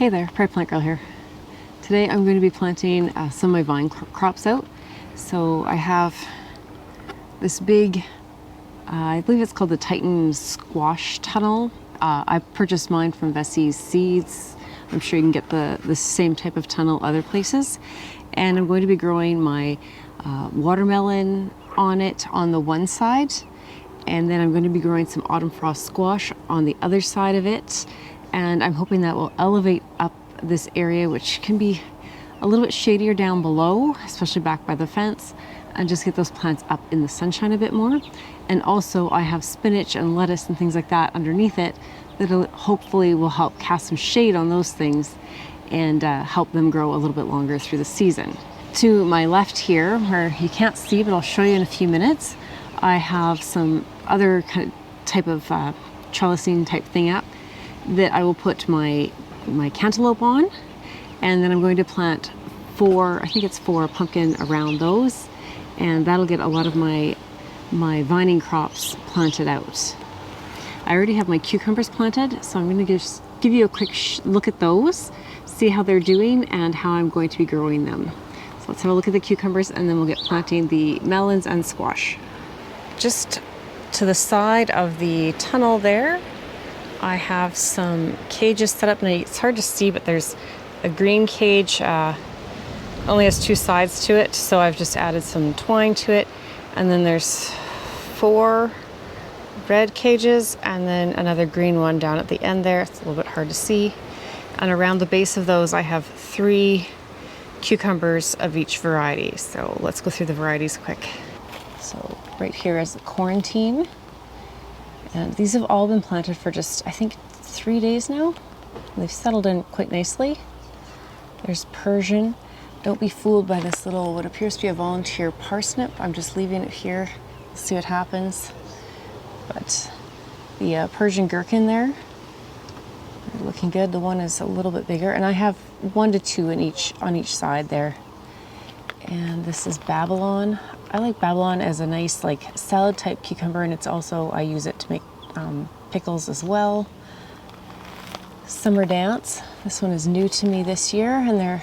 Hey there, Prairie Plant Girl here. Today I'm going to be planting some of my vine crops out. So I have this big, I believe it's called the Titan squash tunnel. I purchased mine from Vessie's Seeds. I'm sure you can get the same type of tunnel other places. And I'm going to be growing my watermelon on it on the one side. And then I'm going to be growing some autumn frost squash on the other side of it. And I'm hoping that will elevate up this area, which can be a little bit shadier down below, especially back by the fence, and just get those plants up in the sunshine a bit more. And also I have spinach and lettuce and things like that underneath it that hopefully will help cast some shade on those things and help them grow a little bit longer through the season. To my left here, where you can't see, but I'll show you in a few minutes, I have some other kind of type of trellising type thing up that I will put my cantaloupe on, and then I'm going to plant four pumpkin around those, and that'll get a lot of my vining crops planted out. I already have my cucumbers planted, so I'm going to just give you a quick look at those, see how they're doing and how I'm going to be growing them. So let's have a look at the cucumbers, and then we'll get planting the melons and squash. Just to the side of the tunnel there, I have some cages set up, and it's hard to see, but there's a green cage, only has two sides to it, so I've just added some twine to it. And then there's 4 red cages and then another green one down at the end there. It's a little bit hard to see. And around the base of those I have 3 cucumbers of each variety. So let's go through the varieties quick. So right here is the quarantine. And these have all been planted for just, I think, 3 days now. They've settled in quite nicely. There's Persian. Don't be fooled by this little, what appears to be a volunteer parsnip. I'm just leaving it here. Let's see what happens. But the Persian gherkin there, looking good. The one is a little bit bigger, and I have 1 to 2 on each side there. And this is Babylon. I like Babylon as a nice like salad type cucumber, and it's also, I use it to make pickles as well. Summer Dance. This one is new to me this year, and they're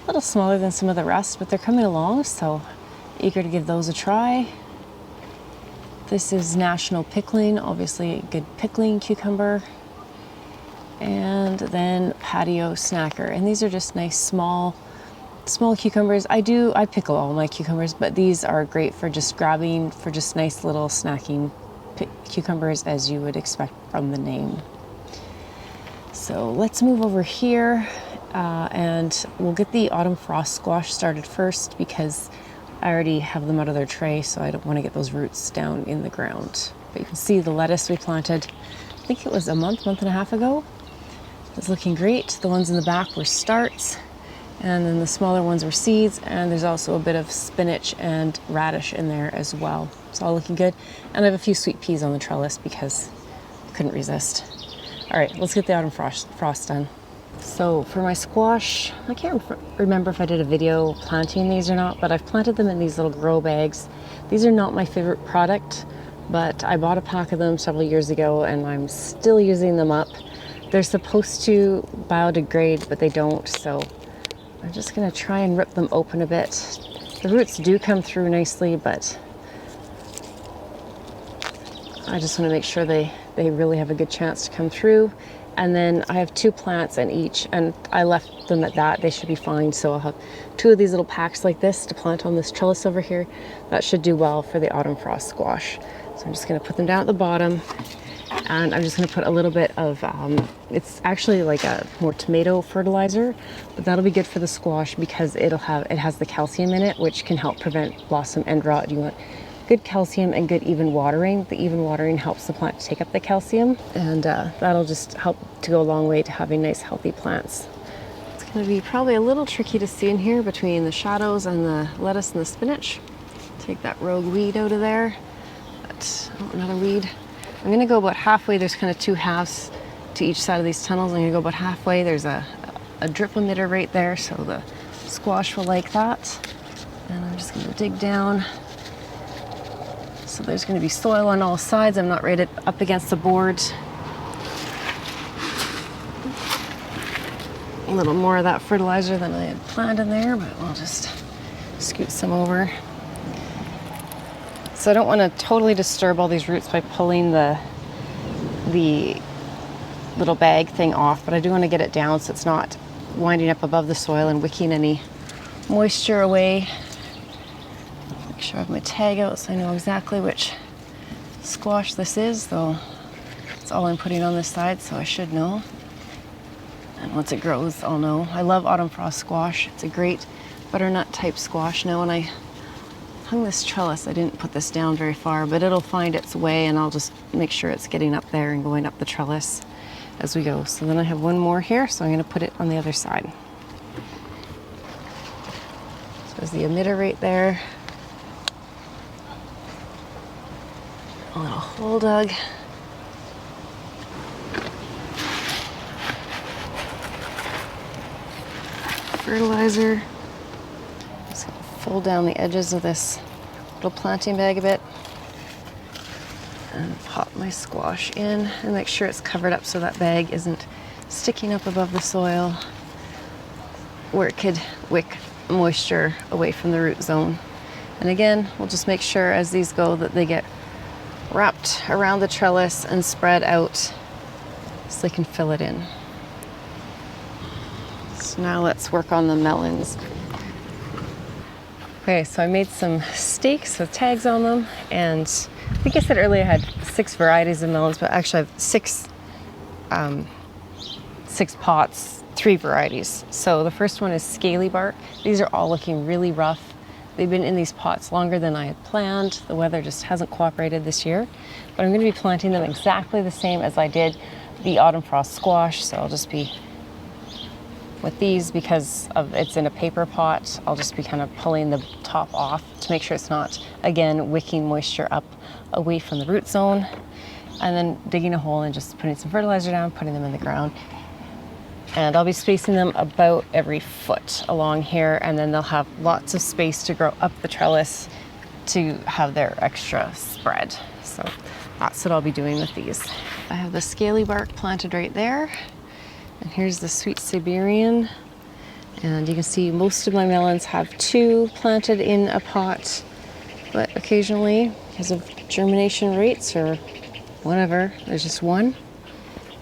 a little smaller than some of the rest, but they're coming along, so eager to give those a try. This is National Pickling, obviously a good pickling cucumber. And then Patio Snacker, and these are just nice small cucumbers. I pickle all my cucumbers, but these are great for just grabbing, for just nice little snacking cucumbers, as you would expect from the name. So let's move over here, and we'll get the autumn frost squash started first, because I already have them out of their tray, so I don't want to get those roots down in the ground. But you can see the lettuce we planted, I think it was a month and a half ago. It's looking great. The ones in the back were starts, and then the smaller ones were seeds, and there's also a bit of spinach and radish in there as well. It's all looking good. And I have a few sweet peas on the trellis because I couldn't resist. All right, let's get the autumn frost done. So for my squash, I can't remember if I did a video planting these or not, but I've planted them in these little grow bags. These are not my favorite product, but I bought a pack of them several years ago, and I'm still using them up. They're supposed to biodegrade, but they don't, so I'm just gonna try and rip them open a bit. The roots do come through nicely, but I just want to make sure they really have a good chance to come through. And then I have 2 plants in each, and I left them at that. They should be fine. So I'll have 2 of these little packs like this to plant on this trellis over here. That should do well for the autumn frost squash. So I'm just gonna put them down at the bottom, and I'm just gonna put a little bit of, it's actually like a more tomato fertilizer, but that'll be good for the squash because it has the calcium in it, which can help prevent blossom end rot. You want good calcium and good even watering. The even watering helps the plant to take up the calcium, and that'll just help to go a long way to having nice healthy plants. It's going to be probably a little tricky to see in here between the shadows and the lettuce and the spinach. Take that rogue weed out of there. But, oh, another weed. I'm going to go about halfway. There's kind of 2 halves to each side of these tunnels. I'm going to go about halfway. There's a drip emitter right there, so the squash will like that. And I'm just going to dig down. So there's going to be soil on all sides. I'm not right up against the board. a little more of that fertilizer than I had planned in there, but I'll just scoot some over. So I don't want to totally disturb all these roots by pulling the little bag thing off, but I do want to get it down so it's not winding up above the soil and wicking any moisture away. Make sure I have my tag out so I know exactly which squash this is, though it's all I'm putting on this side, so I should know. And once it grows, I'll know. I love autumn frost squash. It's a great butternut type squash. Now when I hung this trellis, I didn't put this down very far, but it'll find its way, and I'll just make sure it's getting up there and going up the trellis as we go. So then I have one more here, so I'm going to put it on the other side. So there's the emitter right there. A little hole dug. Fertilizer. Just gonna fold down the edges of this little planting bag a bit and pop my squash in and make sure it's covered up so that bag isn't sticking up above the soil where it could wick moisture away from the root zone. And again, we'll just make sure as these go that they get wrapped around the trellis and spread out so they can fill it in. So now let's work on the melons. Okay, so I made some stakes with tags on them, and I think I said earlier I had 6 varieties of melons, but actually I have six pots, 3 varieties. So the first one is scaly bark. These are all looking really rough. They've been in these pots longer than I had planned. The weather just hasn't cooperated this year, but I'm going to be planting them exactly the same as I did the autumn frost squash. So I'll just be with these, because of it's in a paper pot, I'll just be kind of pulling the top off to make sure it's not, again, wicking moisture up away from the root zone, and then digging a hole and just putting some fertilizer down, putting them in the ground. And I'll be spacing them about every foot along here, and then they'll have lots of space to grow up the trellis to have their extra spread. So that's what I'll be doing with these. I have the scaly bark planted right there. And here's the sweet Siberian. And you can see most of my melons have 2 planted in a pot, but occasionally, because of germination rates or whatever, there's just 1.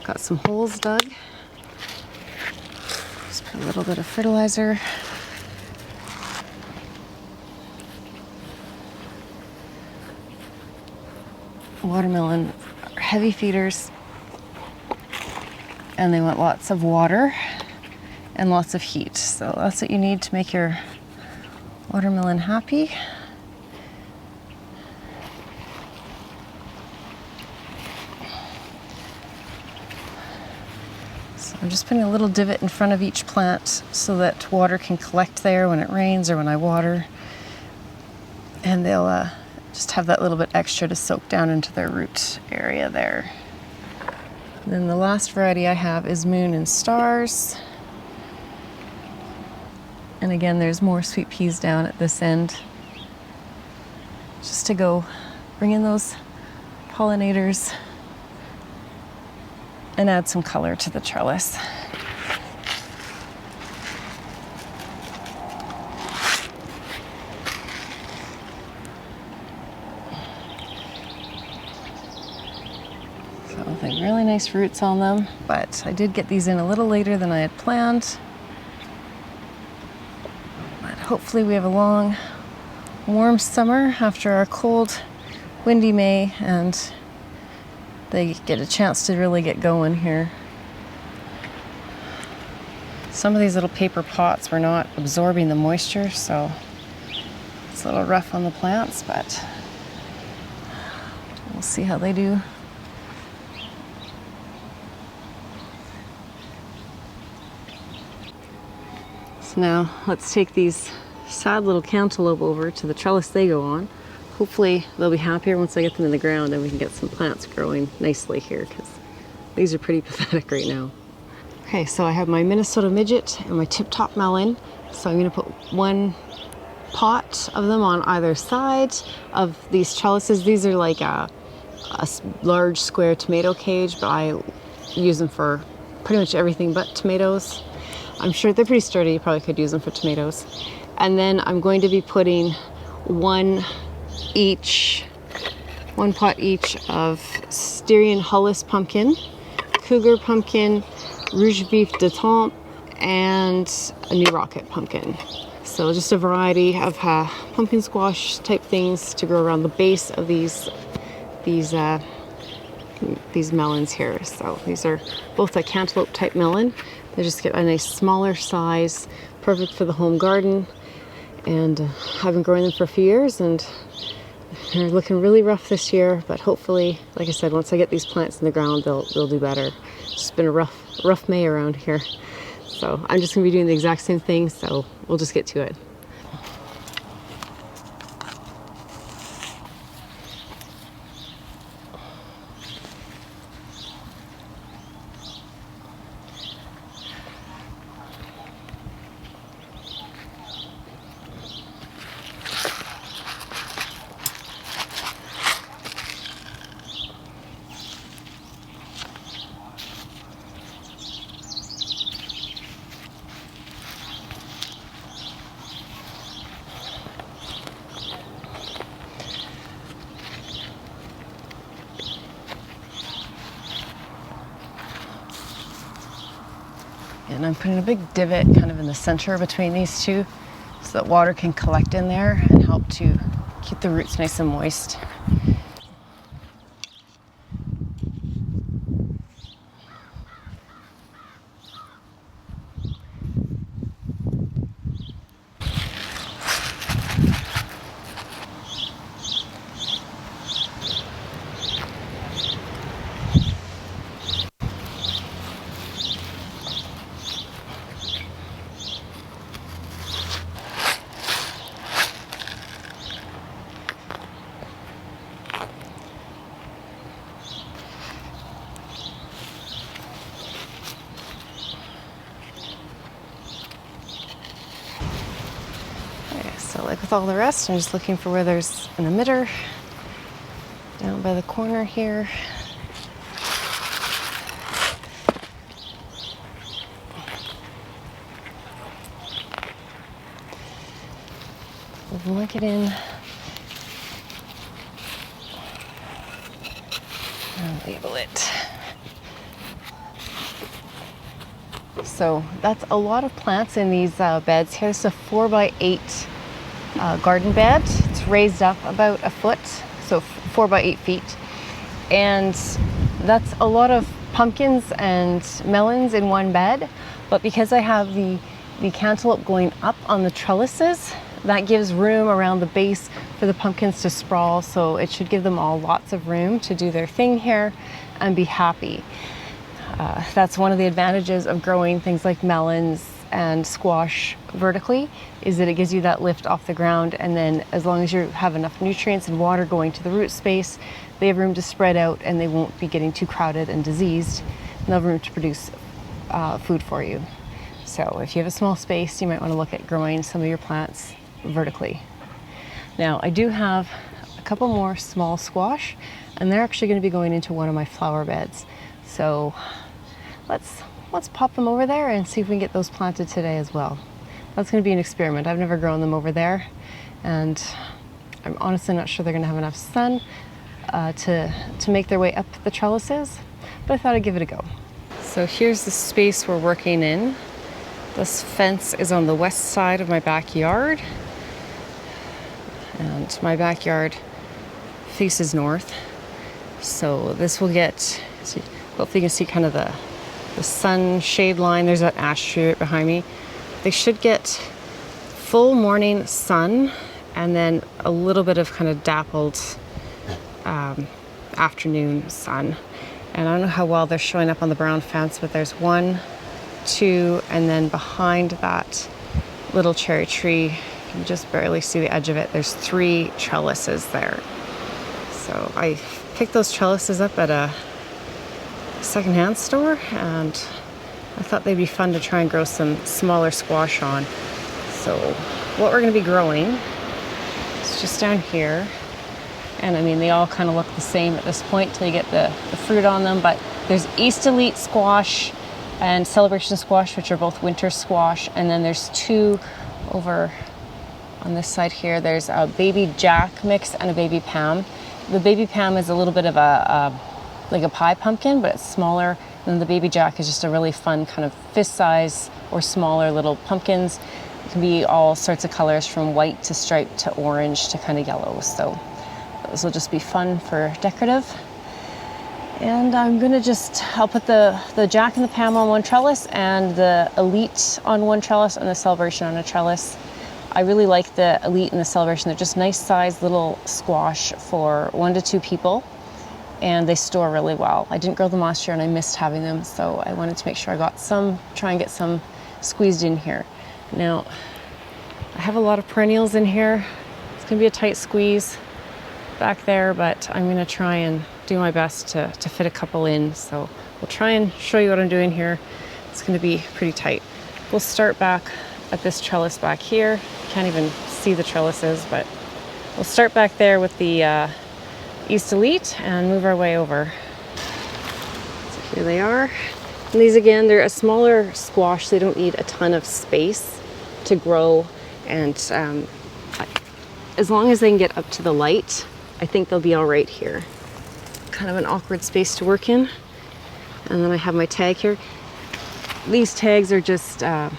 Got some holes dug. Just put a little bit of fertilizer. Watermelon are heavy feeders, and they want lots of water and lots of heat. So that's what you need to make your watermelon happy. So I'm just putting a little divot in front of each plant so that water can collect there when it rains or when I water. And they'll just have that little bit extra to soak down into their root area there. And then the last variety I have is Moon and Stars. And again, there's more sweet peas down at this end. Just to go bring in those pollinators and add some color to the trellis. Really nice roots on them, but I did get these in a little later than I had planned. But hopefully we have a long, warm summer after our cold, windy May, and they get a chance to really get going here. Some of these little paper pots were not absorbing the moisture, so it's a little rough on the plants, but we'll see how they do. So now let's take these sad little cantaloupe over to the trellis they go on. Hopefully they'll be happier once I get them in the ground and we can get some plants growing nicely here, because these are pretty pathetic right now. Okay, so I have my Minnesota midget and my tip-top melon. So I'm going to put 1 pot of them on either side of these trellises. These are like a large square tomato cage, but I use them for pretty much everything but tomatoes. I'm sure they're pretty sturdy. You probably could use them for tomatoes. And then I'm going to be putting one pot each of Styrian Hullis pumpkin, Cougar pumpkin, Rouge Vif de Tempe, and a New Rocket pumpkin. So just a variety of pumpkin squash type things to grow around the base of these melons here. So these are both a cantaloupe type melon. They just get a nice smaller size, perfect for the home garden. And I've been growing them for a few years, and they're looking really rough this year, but hopefully, like I said, once I get these plants in the ground, they'll do better. It's been a rough May around here. So I'm just gonna be doing the exact same thing, so we'll just get to it. And I'm putting a big divot kind of in the center between these two so that water can collect in there and help to keep the roots nice and moist. So like with all the rest, I'm just looking for where there's an emitter down by the corner here. We'll link it in and label it. So that's a lot of plants in these beds here. It's a 4x8 garden bed. It's raised up about a foot, so 4x8 feet. And that's a lot of pumpkins and melons in one bed. But because I have the cantaloupe going up on the trellises, that gives room around the base for the pumpkins to sprawl. So it should give them all lots of room to do their thing here and be happy. That's one of the advantages of growing things like melons and squash vertically, is that it gives you that lift off the ground, and then as long as you have enough nutrients and water going to the root space, they have room to spread out and they won't be getting too crowded and diseased, and they'll have room to produce food for you. So if you have a small space, you might want to look at growing some of your plants vertically. Now I do have a couple more small squash, and they're actually going to be going into one of my flower beds. So let's pop them over there and see if we can get those planted today as well. That's going to be an experiment. I've never grown them over there, and I'm honestly not sure they're going to have enough sun to make their way up the trellises, but I thought I'd give it a go. So here's the space we're working in. This fence is on the west side of my backyard, and my backyard faces north. So this will get, hopefully you can see kind of the sun shade line. There's that ash tree right behind me. They should get full morning sun and then a little bit of kind of dappled afternoon sun. And I don't know how well they're showing up on the brown fence, but there's 1, 2, and then behind that little cherry tree, you can just barely see the edge of it, there's 3 trellises there. So I picked those trellises up at a secondhand store, and I thought they'd be fun to try and grow some smaller squash on. So what we're going to be growing is just down here, and I mean they all kind of look the same at this point till you get the fruit on them, but there's East Elite squash, and celebration squash, which are both winter squash. And then there's 2 over on this side here. There's a baby jack mix and a baby Pam. The baby Pam is a little bit of like a pie pumpkin, but it's smaller. And the baby jack is just a really fun kind of fist size or smaller little pumpkins. It can be all sorts of colors, from white to striped to orange to kind of yellow. So those will just be fun for decorative. And I'm gonna I'll put the jack and the Pam on one trellis, and the elite on one trellis, and the celebration on a trellis. I really like the elite and the celebration. They're just nice sized little squash for 1 to 2 people, and they store really well. I didn't grow them last year and I missed having them, so I wanted to make sure I got some, try and get some squeezed in here. Now, I have a lot of perennials in here. It's gonna be a tight squeeze back there, but I'm gonna try and do my best to fit a couple in. So we'll try and show you what I'm doing here. It's gonna be pretty tight. We'll start back at this trellis back here. Can't even see the trellises, but we'll start back there with the East Elite and move our way over. So here they are. And these, again, they're a smaller squash. They don't need a ton of space to grow, and as long as they can get up to the light, I think they'll be all right here. Kind of an awkward space to work in. And then I have my tag here. These tags are just they're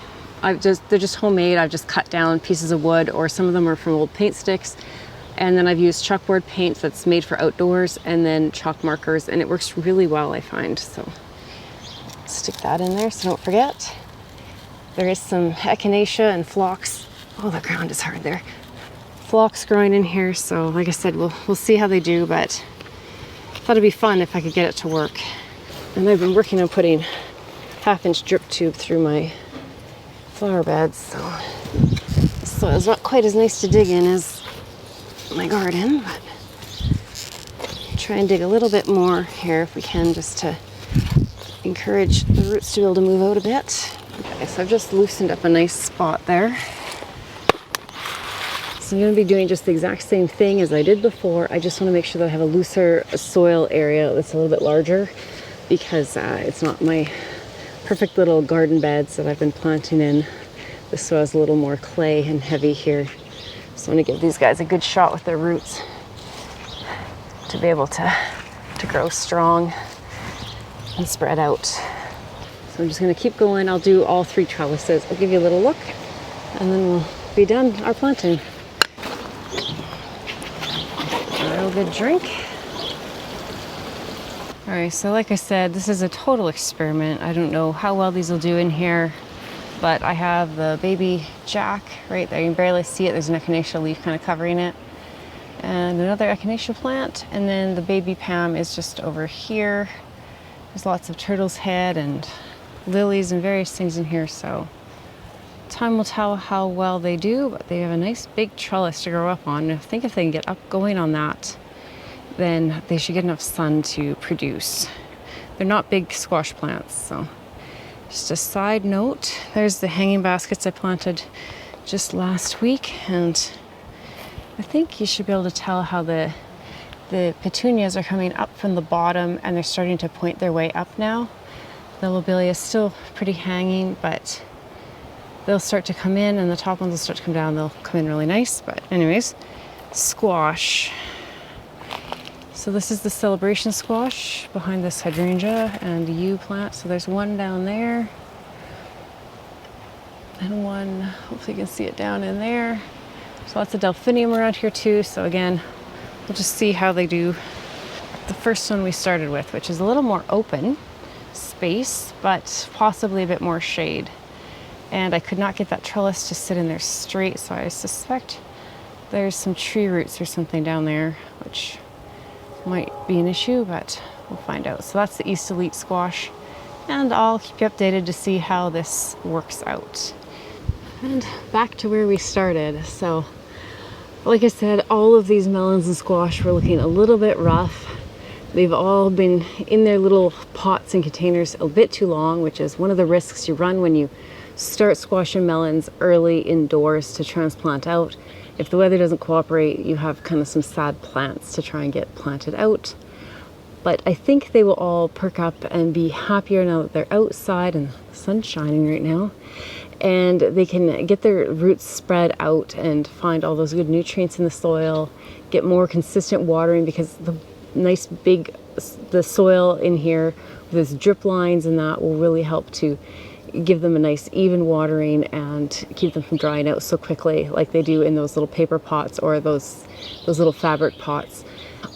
just homemade. I've just cut down pieces of wood, or some of them are from old paint sticks. And then I've used chalkboard paint that's made for outdoors, and then chalk markers, and it works really well, I find. So stick that in there so don't forget. There is some echinacea and phlox. Oh, the ground is hard there. Phlox growing in here, so like I said, we'll see how they do, but I thought it'd be fun if I could get it to work. And I've been working on putting 1/2-inch drip tube through my flower beds, so it's not quite as nice to dig in as my garden, but try and dig a little bit more here if we can, just to encourage the roots to be able to move out a bit. Okay, so I've just loosened up a nice spot there. So I'm going to be doing just the exact same thing as I did before. I just want to make sure that I have a looser soil area that's a little bit larger, because it's not my perfect little garden beds that I've been planting in. The soil's a little more clay and heavy here. So I'm going to give these guys a good shot with their roots to be able to grow strong and spread out. So I'm just going to keep going. I'll do all 3 trellises. I'll give you a little look, and then we'll be done our planting. A real good drink. All right, so like I said, this is a total experiment. I don't know how well these will do in here, but I have the baby jack right there. You can barely see it. There's an echinacea leaf kind of covering it, and another echinacea plant, and then the baby Pam is just over here. There's lots of turtle's head and lilies and various things in here, so time will tell how well they do, but they have a nice big trellis to grow up on. I think if they can get up going on that, then they should get enough sun to produce. They're not big squash plants, so just a side note. There's the hanging baskets I planted just last week, and I think you should be able to tell how the petunias are coming up from the bottom, and they're starting to point their way up now. The lobelia is still pretty hanging, but they'll start to come in, and the top ones will start to come down. They'll come in really nice. But anyways, squash. So this is the celebration squash behind this hydrangea and yew plant. So there's one down there, and one, hopefully you can see it down in there. There's lots of delphinium around here too. So again, we'll just see how they do. The first one we started with, which is a little more open space, but possibly a bit more shade. And I could not get that trellis to sit in there straight, so I suspect there's some tree roots or something down there, which might be an issue, but we'll find out. So that's the East Elite squash, and I'll keep you updated to see how this works out. And back to where we started. So like I said, all of these melons and squash were looking a little bit rough. They've all been in their little pots and containers a bit too long, which is one of the risks you run when you start squash and melons early indoors to transplant out. If the weather doesn't cooperate, you have kind of some sad plants to try and get planted out. but I think they will all perk up and be happier now that they're outside and the sun's shining right now, and they can get their roots spread out and find all those good nutrients in the soil, get more consistent watering, because the nice big, the soil in here with its drip lines and that will really help to give them a nice even watering and keep them from drying out so quickly like they do in those little paper pots or those little fabric pots.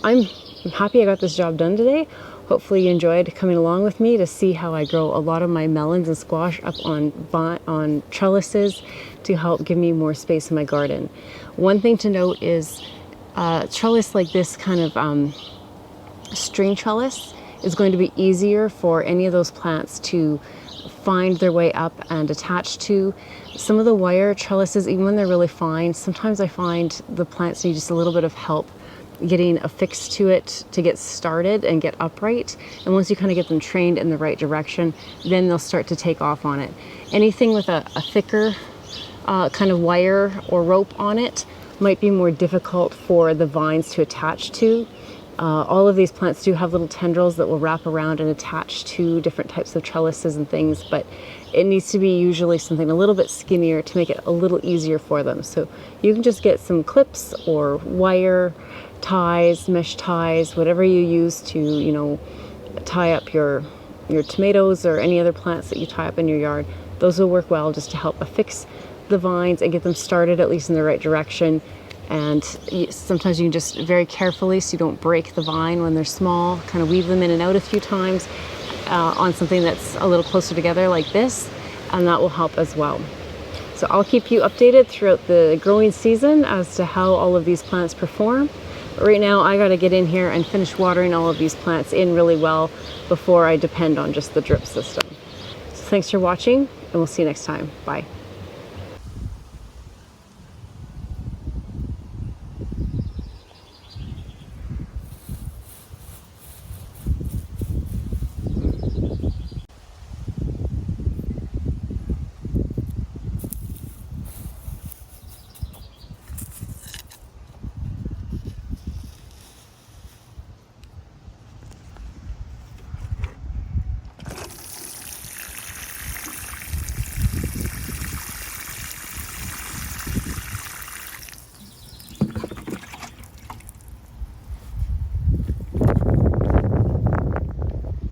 I'm happy I got this job done today. Hopefully you enjoyed coming along with me to see how I grow a lot of my melons and squash up on trellises to help give me more space in my garden. One thing to note is trellis like this kind of string trellis is going to be easier for any of those plants to find their way up and attach to. Some of the wire trellises, even when they're really fine, sometimes I find the plants need just a little bit of help getting affixed to it to get started and get upright. And once you kind of get them trained in the right direction, then they'll start to take off on it. Anything with a thicker kind of wire or rope on it might be more difficult for the vines to attach to. All of these plants do have little tendrils that will wrap around and attach to different types of trellises and things, but it needs to be usually something a little bit skinnier to make it a little easier for them. So you can just get some clips or wire ties, mesh ties, whatever you use to, you know, tie up your tomatoes or any other plants that you tie up in your yard. Those will work well just to help affix the vines and get them started at least in the right direction. And sometimes you can just very carefully, so you don't break the vine when they're small, kind of weave them in and out a few times on something that's a little closer together like this, and that will help as well. So I'll keep you updated throughout the growing season as to how all of these plants perform. But right now I got to get in here and finish watering all of these plants in really well before I depend on just the drip system. So thanks for watching, and we'll see you next time. Bye.